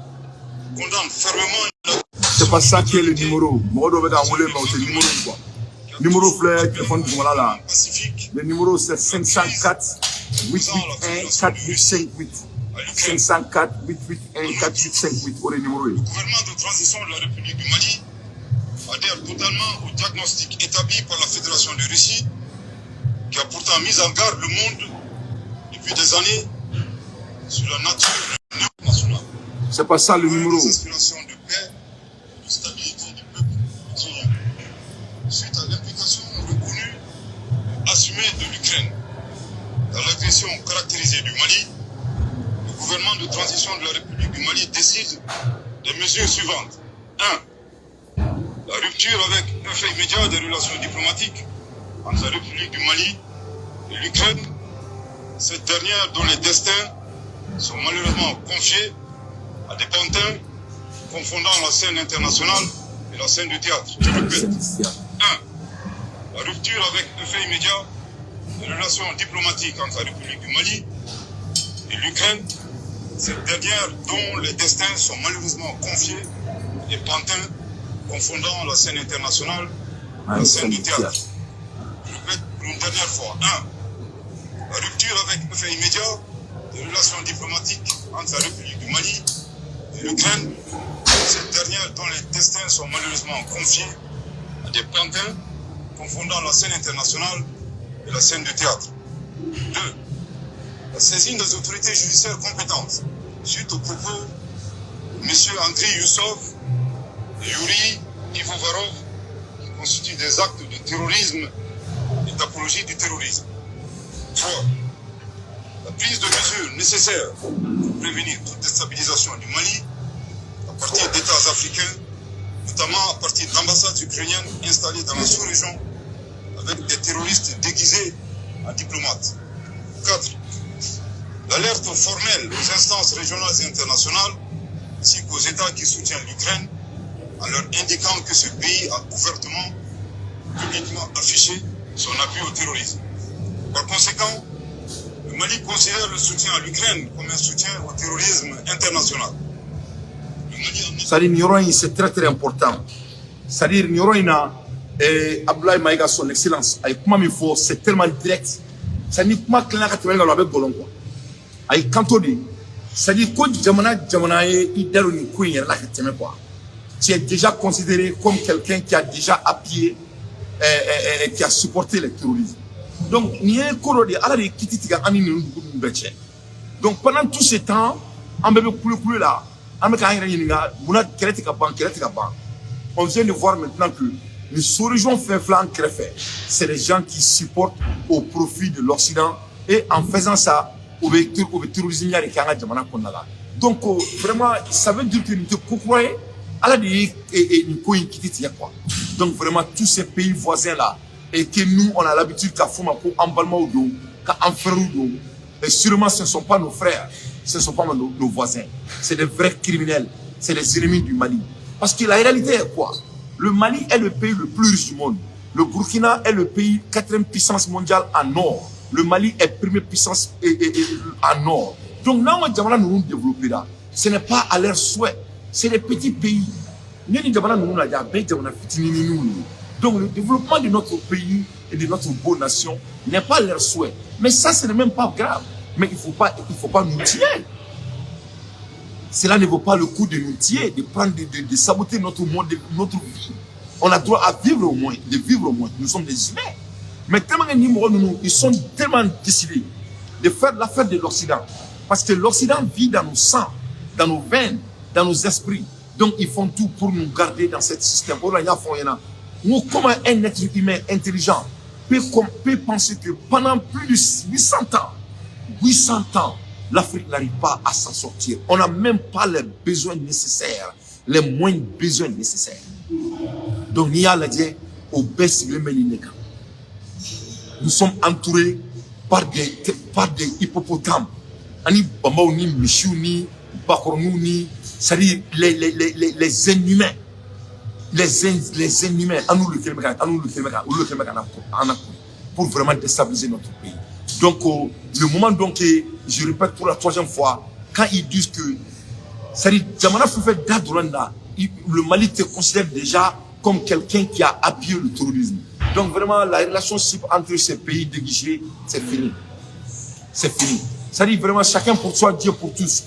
Speaker 2: condamne fermement la...
Speaker 1: C'est pas ça qui est le numéro. Numéro fleur, téléphone pour moi là. Le numéro c'est 504 881 4858. 504 881 4858 pour le numéro.
Speaker 2: Le gouvernement de transition de la République du Mali adhère totalement au diagnostic établi par la Fédération de Russie, qui a pourtant mis en garde le monde depuis des années sur la nature de l'Union nationale.
Speaker 1: C'est pas ça le numéro.
Speaker 2: Les aspirations de paix, de stabilité du peuple ukrainien, suite à l'implication reconnue, assumée de l'Ukraine dans l'agression caractérisée du Mali, le gouvernement de transition de la République du Mali décide des mesures suivantes. 1. La rupture avec un fait immédiat des relations diplomatiques entre la République du Mali et l'Ukraine, cette dernière dont les destins sont malheureusement confiés à des pantins confondant la scène internationale et la scène du théâtre. Je répète. 1. La rupture avec un fait immédiat des relations diplomatiques entre la République du Mali et l'Ukraine, cette dernière dont les destins sont malheureusement confiés à des pantins confondant la scène internationale et la scène du théâtre. Je répète pour une dernière fois. 1. La rupture avec un fait immédiat des relations diplomatiques entre la République du Mali et l'Ukraine, cette dernière dont les destins sont malheureusement confiés à des pantins confondant la scène internationale et la scène du théâtre. 2. La saisine des autorités judiciaires compétentes suite aux propos de M. Andriy Youssov et Yuri Ivovarov qui constituent des actes de terrorisme et d'apologie du terrorisme. 3. La prise de mesures nécessaires pour prévenir toute déstabilisation du Mali à partir d'États africains, notamment à partir d'ambassades ukrainiennes installées dans la sous-région avec des terroristes déguisés en diplomates. 4. L'alerte formelle aux instances régionales et internationales ainsi qu'aux États qui soutiennent l'Ukraine en leur indiquant que ce pays a ouvertement, publiquement affiché son appui au terrorisme. Par conséquent, le Mali considère le soutien à l'Ukraine comme un soutien au terrorisme international.
Speaker 1: C'est-à-dire, c'est très très important. C'est-à-dire, Abdoulaye Maïga, son excellence, c'est tellement direct. C'est-à-dire, c'est-à-dire, tu es déjà considéré comme quelqu'un qui a déjà appuyé et qui a supporté le terrorisme. Donc, donc pendant tout ce temps, on vient de voir maintenant que les sous-régions c'est les gens qui supportent au profit de l'Occident et en faisant ça, au terrorisme. Donc, vraiment, ça veut dire que nous te croyons. Donc vraiment tous ces pays voisins là et que nous on a l'habitude qu'à faire en balma ou d'eau, qu'à en faire ou d'eau, et sûrement ce ne sont pas nos frères, ce ne sont pas nos voisins, c'est des vrais criminels, c'est les ennemis du Mali. Parce que la réalité est quoi? Le Mali est le pays le plus riche du monde. Le Burkina est le pays 4e puissance mondiale en or. Le Mali est première puissance en or. Donc là où nous développer là, ce n'est pas à leur souhait. C'est des petits pays. Donc le développement de notre pays et de notre beau nation n'est pas leur souhait. Mais ça, ce n'est même pas grave. Mais il faut pas nous tuer. Cela ne vaut pas le coup de nous tuer, de saboter notre monde, notre vie. On a droit à vivre au moins, de vivre au moins. Nous sommes des humains. Mais tellement ils sont tellement décidés de faire l'affaire de l'Occident. Parce que l'Occident vit dans nos sangs, dans nos veines, dans nos esprits. Donc, ils font tout pour nous garder dans ce système. Comment un être humain intelligent peut penser que pendant plus de 800 ans, l'Afrique n'arrive pas à s'en sortir. On n'a même pas les besoins nécessaires, les moindres besoins nécessaires. Donc, il y a au baisse les Mélinéka. Nous sommes entourés par des hippopotames. Ani Bambao ni Michou ni Bakornou ni, c'est-à-dire les inhumains. Les inhumains, pour vraiment déstabiliser notre pays. Donc, le moment donc, je répète pour la 3e fois, quand ils disent que, c'est-à-dire, le Mali te considère déjà comme quelqu'un qui a appuyé le terrorisme. Donc, vraiment, la relation entre ces pays déguisés, c'est fini. C'est fini. C'est-à-dire, vraiment, chacun pour soi, Dieu pour tous.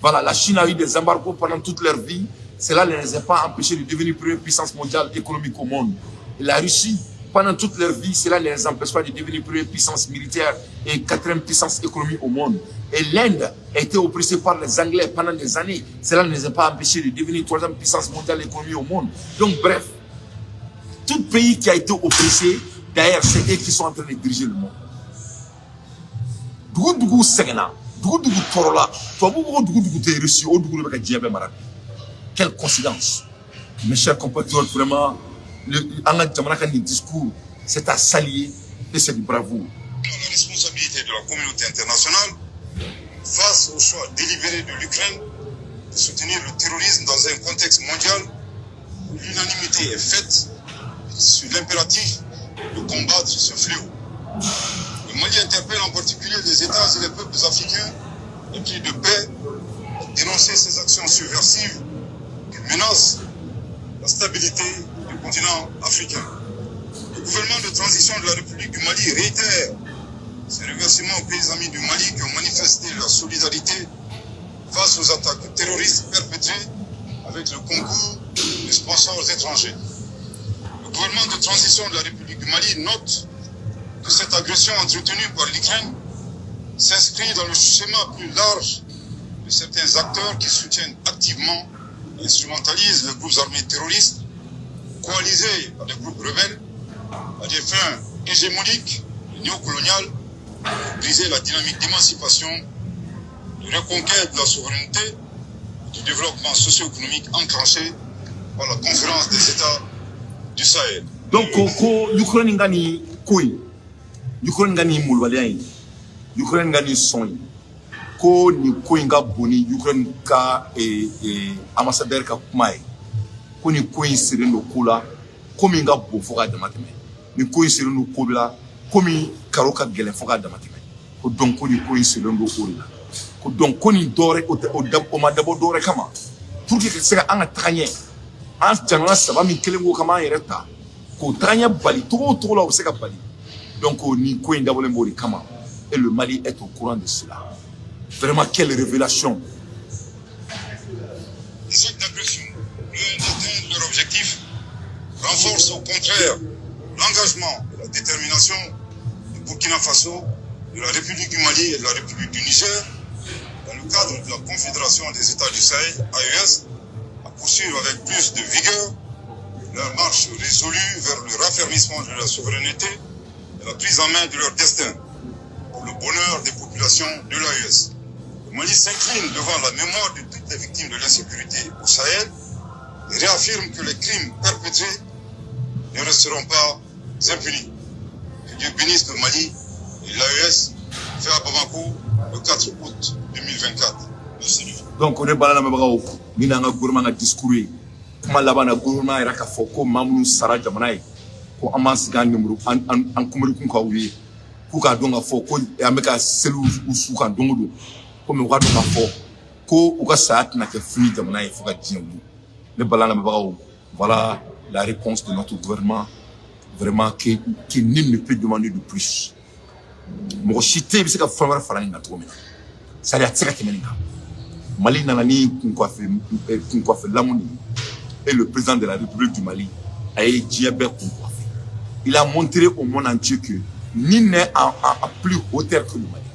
Speaker 1: Voilà, la Chine a eu des embargos pendant toute leur vie. Cela ne les a pas empêchés de devenir première puissance mondiale économique au monde. Et la Russie, pendant toute leur vie, cela ne les empêche pas de devenir première puissance militaire et 4e puissance économique au monde. Et l'Inde a été oppressée par les Anglais pendant des années. Cela ne les a pas empêchés de devenir 3e puissance mondiale économique au monde. Donc bref, tout pays qui a été oppressé, d'ailleurs, c'est eux qui sont en train de diriger le monde. Dougou Segna, Dougou Torola, quelle coïncidence. Mes chers compatriotes, vraiment, le discours, c'est à saluer et c'est du bravo.
Speaker 2: La responsabilité de la communauté internationale face au choix délibéré de l'Ukraine de soutenir le terrorisme dans un contexte mondial où l'unanimité est faite sur l'impératif de combattre ce fléau. Le Mali interpelle en particulier les États et les peuples africains épris de paix à dénoncer ces actions subversives qui menacent la stabilité du continent africain. Le gouvernement de transition de la République du Mali réitère ses remerciements aux pays amis du Mali qui ont manifesté leur solidarité face aux attaques terroristes perpétrées avec le concours des sponsors étrangers. Le gouvernement de transition de la République du Mali note que cette agression entretenue par l'Ukraine s'inscrit dans le schéma plus large de certains acteurs qui soutiennent activement et instrumentalisent les groupes armés terroristes coalisés à des groupes rebelles à des fins hégémoniques et néocoloniales pour briser la dynamique d'émancipation, de reconquête de la souveraineté et du développement socio-économique enclenché par la conférence des États du Sahel.
Speaker 1: Donc, l'Ukraine gagne quoi? L'Ukraine gagne Moulvalian, l'Ukraine gagne son. Ko ni ko inga boni Ukraine ka ambassadeur ka kumai ko ni ko insere no kula ko mi nga bo foka damateme ni ko insere no kobla ko mi karoka gelen foka damateme ko donc ko ni ko insere no kula ko donc ko ni dore o ma dabo dore kama pour que se ga anga tanye an janna saba mi kelengo kama yereta ko tanye bali to la o se ga bali donc ni ko indabo le mori kama et le Mali est au courant de cela. Vraiment, quelle révélation.
Speaker 2: Cette agression, loin d'atteindre leur objectif, renforce au contraire l'engagement et la détermination du Burkina Faso, de la République du Mali et de la République du Niger, dans le cadre de la Confédération des États du Sahel, AES, à poursuivre avec plus de vigueur leur marche résolue vers le raffermissement de leur souveraineté et la prise en main de leur destin, pour le bonheur des populations de l'AES. Le Mali s'incline devant la mémoire de toutes les victimes de l'insécurité au Sahel et réaffirme que les crimes perpétrés ne resteront pas impunis. Que Dieu bénisse le Mali et l'AES fait à Bamako le 4 août 2024. Merci.
Speaker 1: Donc on est balana mabagaw mina nga gouvernement nga discours kuma labana gouvernement ira ka foko mamnu sara jamanai ko amans ga numru an kumuri kun ka wi ku ka donga foko ameka selu usuka dongodo ko me wado ka fo ko uka saat na ke fini jamanai foka jingu le balana mabagaw. Voilà la réponse de notre gouvernement, vraiment que nul ne peut demander de plus. Mo chité bi se ka famara farani na to mina ça y a tsaka kemeninga Mali nanani kunkoafe Lamoni et le président de la République du Mali a Djebel kunkoafe. Il a montré au monde entier que ni n'est à plus hauteur que le Mali.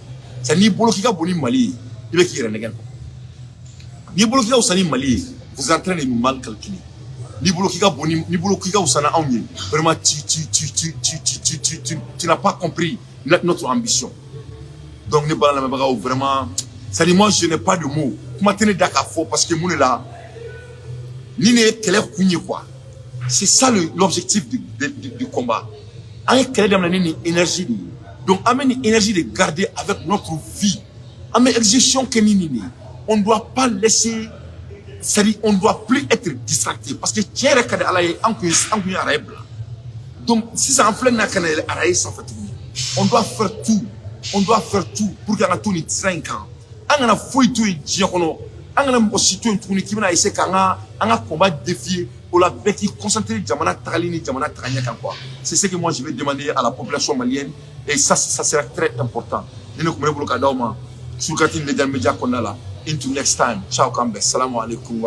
Speaker 1: C'est ni bolokika boni Mali, il est qui renegen. Ni bolokika usani Mali, vous êtes en train de nous mal calculer. Ni bolokika usana aunye, vraiment tu n'as pas compris notre ambition. Donc ne pas la même vraiment. Ça dit moi je n'ai pas de mots. Comment tenir d'accord parce que mon est là. Nini est quel est quoi. C'est ça l'objectif du combat. Avec quelle est énergie. Donc, amène l'énergie de garder avec notre vie. Amène l'exécution que nini. On ne doit pas laisser, c'est-à-dire, on ne doit plus être distracté. Parce que tiens, donc, si ça enflamme la canne, on doit faire tout. On doit faire tout pour qu'il y ait tout 5 ans. On a fouillé tout et diacono. On a aussi tout un qui m'a essayé qu'on a combat défier pour la bête qui concentrer Jamana Talini, Jamana Tanya quoi. C'est ce que moi je vais demander à la population malienne et ça sera très important. Nous nous connaissons le cadre sur le média qu'on a là. Until next time. Ciao, Kambe. Salam alaikum.